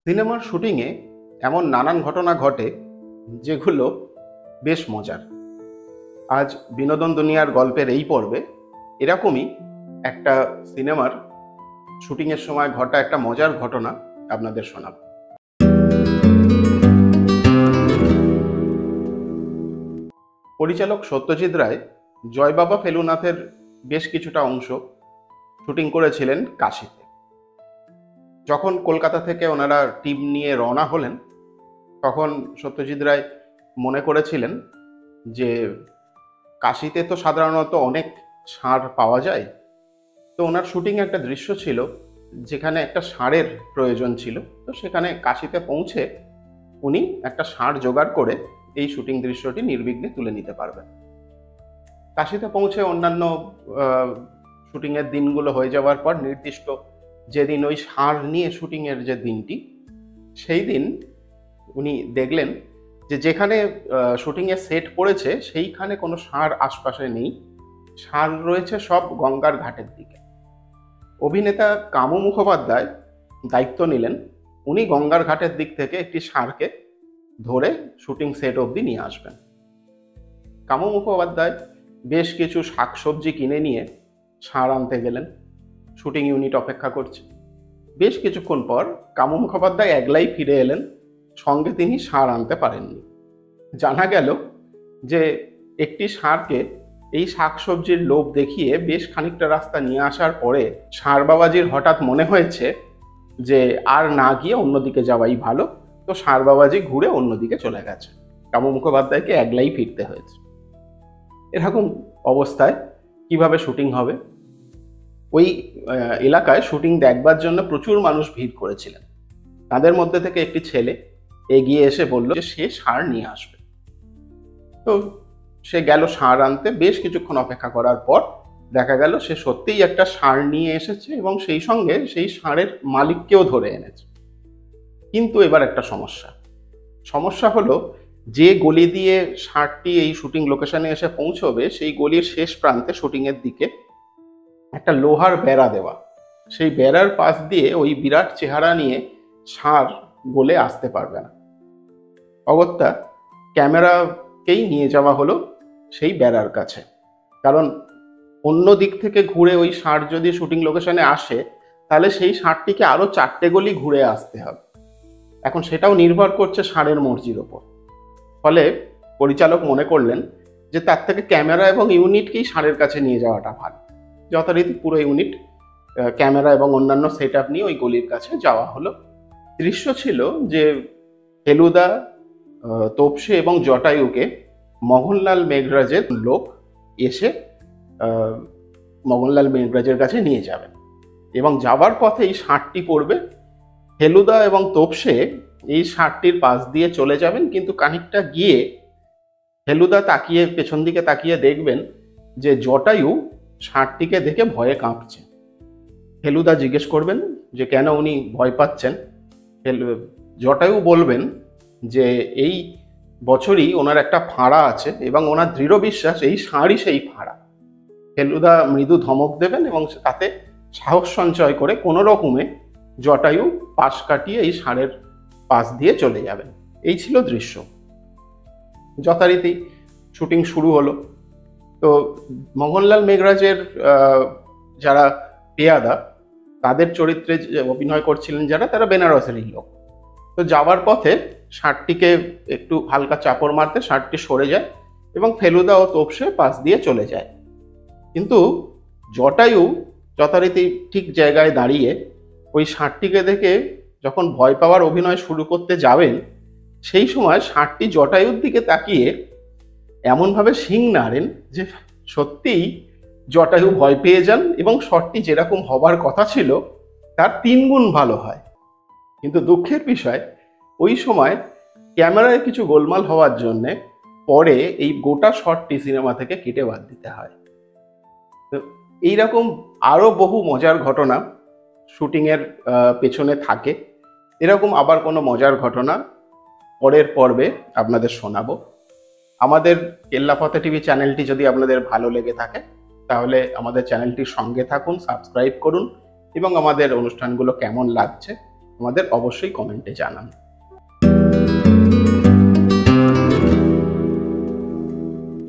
সিনেমার শুটিংয়ে এমন নানান ঘটনা ঘটে যেগুলো বেশ মজার। আজ বিনোদন দুনিয়ার গল্পের এই পর্বে এরকমই একটা সিনেমার শুটিংয়ের সময় ঘটা একটা মজার ঘটনা আপনাদের শোনাব। পরিচালক সত্যজিৎ রায় জয় বাবা ফেলুনাথের বেশ কিছুটা অংশ শুটিং করেছিলেন কাশীতে। যখন কলকাতা থেকে ওনারা টিম নিয়ে রওনা হলেন, তখন সত্যজিৎ রায় মনে করেছিলেন যে কাশীতে তো সাধারণত অনেক ষাঁড় পাওয়া যায়, তো ওনার শুটিংয়ে একটা দৃশ্য ছিল যেখানে একটা ষাঁড়ের প্রয়োজন ছিল। তো সেখানে কাশীতে পৌঁছে উনি একটা ষাঁড় জোগাড় করে এই শুটিং দৃশ্যটি নির্বিঘ্নে তুলে নিতে পারবেন। কাশীতে পৌঁছে অন্যান্য শুটিংয়ের দিনগুলো হয়ে যাওয়ার পর নির্দিষ্ট যেদিন ওই ষাঁড় নিয়ে শুটিংয়ের যে দিনটি, সেই দিন উনি দেখলেন যে যেখানে শুটিংয়ে সেট পড়েছে সেইখানে কোনো ষাঁড় আশপাশে নেই, ষাঁড় রয়েছে সব গঙ্গার ঘাটের দিকে। অভিনেতা কামু মুখোপাধ্যায় দায়িত্ব নিলেন, উনি গঙ্গার ঘাটের দিক থেকে একটি ষাঁড়কে ধরে শুটিং সেট অবধি নিয়ে আসবেন। কামু মুখোপাধ্যায় বেশ কিছু শাকসবজি কিনে নিয়ে ষাঁড় আনতে গেলেন। শুটিং ইউনিট অপেক্ষা করছে। বেশ কিছুক্ষণ পর কামু মুখোপাধ্যায় একলাই ফিরে এলেন, সঙ্গে তিনি ষাঁড় আনতে পারেননি। জানা গেল যে একটি ষাঁড়কে এই শাকসবজির লোভ দেখিয়ে বেশ খানিকটা রাস্তা নিয়ে আসার পরে ষাঁড় বাবাজির হঠাৎ মনে হয়েছে যে আর না গিয়ে অন্যদিকে যাওয়াই ভালো। তো ষাঁড় বাবাজি ঘুরে অন্যদিকে চলে গেছে, কামু মুখোপাধ্যায়কে একলাই ফিরতে হয়েছে। এরকম অবস্থায় কিভাবে শুটিং হবে? ওই এলাকায় শুটিং দেখবার জন্য প্রচুর মানুষ ভিড় করেছিলেন। তাদের মধ্যে থেকে একটি ছেলে এগিয়ে এসে বলল যে সে ষাঁড় নিয়ে আসবে। তো সে গেল ষাঁড় আনতে। বেশ কিছুক্ষণ অপেক্ষা করার পর দেখা গেল সে সত্যিই একটা ষাঁড় নিয়ে এসেছে এবং সেই সঙ্গে সেই ষাঁড়ের মালিককেও ধরে এনেছে। কিন্তু এবার একটা সমস্যা হলো, যে গলি দিয়ে ষাঁড়টি এই শুটিং লোকেশনে এসে পৌঁছবে সেই গলির শেষ প্রান্তে শুটিংয়ের দিকে একটা লোহার বেড়া দেওয়া। সেই বেড়ার পাশ দিয়ে ওই বিরাট চেহারা নিয়ে ষাঁড় বলে আসতে পারবে না। অগত্যা ক্যামেরাকেই নিয়ে যাওয়া হলো সেই বেড়ার কাছে, কারণ অন্য দিক থেকে ঘুরে ওই ষাঁড় যদি শুটিং লোকেশনে আসে তাহলে সেই ষাঁড়টিকে আরো 4টে গলি ঘুরে আসতে হবে। এখন সেটাও নির্ভর করছে ষাঁড়ের মর্জির ওপর। ফলে পরিচালক মনে করলেন যে তার থেকে ক্যামেরা এবং ইউনিটকেই ষাঁড়ের কাছে নিয়ে যাওয়াটা ভালো। যথারীতি পুরো ইউনিট ক্যামেরা এবং অন্যান্য সেট আপ নিয়ে ওই গলির কাছে যাওয়া হলো। দৃশ্য ছিল যে ফেলুদা, তোপসে এবং জটায়ুকে মোহনলাল মেঘরাজের লোক এসে মোহনলাল মেঘরাজের কাছে নিয়ে যাবেন এবং যাওয়ার পথে এই ষাঁড়টি পড়বে। ফেলুদা এবং তোপসে এই ষাঁড়টির পাশ দিয়ে চলে যাবেন, কিন্তু খানিকটা গিয়ে ফেলুদা পেছন দিকে তাকিয়ে দেখবেন যে জটায়ু ষাঁড়টিকে দেখে ভয়ে কাঁপছে। ফেলুদা জিজ্ঞেস করবেন যে কেন উনি ভয় পাচ্ছেন। জটায়ু বলবেন যে এই বছরই ওনার একটা ফাঁড়া আছে এবং ওনার দৃঢ় বিশ্বাস এই ষাঁড়ই সেই ফাঁড়া। ফেলুদা মৃদু ধমক দেবেন এবং তাতে সাহস সঞ্চয় করে কোনো রকমে জটায়ু পাশ কাটিয়ে এই ষাঁড়ের পাশ দিয়ে চলে যাবেন। এই ছিল দৃশ্য। যথারীতি শুটিং শুরু হলো। তো মোহনলাল মেঘরাজের যারা পেয়াদা, তাদের চরিত্রে অভিনয় করছিলেন যারা, তারা বেনারসেরই লোক। তো যাওয়ার পথে ষাঁড়টিকে একটু হালকা চাপড় মারতে ষাঁড়টি সরে যায় এবং ফেলুদা ও তোপসে পাশ দিয়ে চলে যায়। কিন্তু জটায়ু যথারীতি ঠিক জায়গায় দাঁড়িয়ে ওই ষাঁড়টিকে দেখে যখন ভয় পাওয়ার অভিনয় শুরু করতে যাবেন, সেই সময় ষাঁড়টি জটায়ুর দিকে তাকিয়ে এমনভাবে শিং নাড়েন যে সত্যিই জটায়ু ভয় পেয়ে যান এবং শটটি যেরকম হবার কথা ছিল তার 3 গুণ ভালো হয়। কিন্তু দুঃখের বিষয়, ওই সময় ক্যামেরায় কিছু গোলমাল হওয়ার জন্যে পরে এই গোটা শটটি সিনেমা থেকে কেটে বাদ দিতে হয়। তো এইরকম আরো বহু মজার ঘটনা শুটিংয়ের পেছনে থাকে। এরকম আবার কোনো মজার ঘটনা পরের পর্বে আপনাদের শোনাবো। আমাদের কেল্লাফতে টিভি চ্যানেলটি যদি আপনাদের ভালো লেগে থাকে তাহলে আমাদের চ্যানেলটির সঙ্গে থাকুন, সাবস্ক্রাইব করুন এবং আমাদের অনুষ্ঠানগুলো কেমন লাগছে আমাদের অবশ্যই কমেন্টে জানান।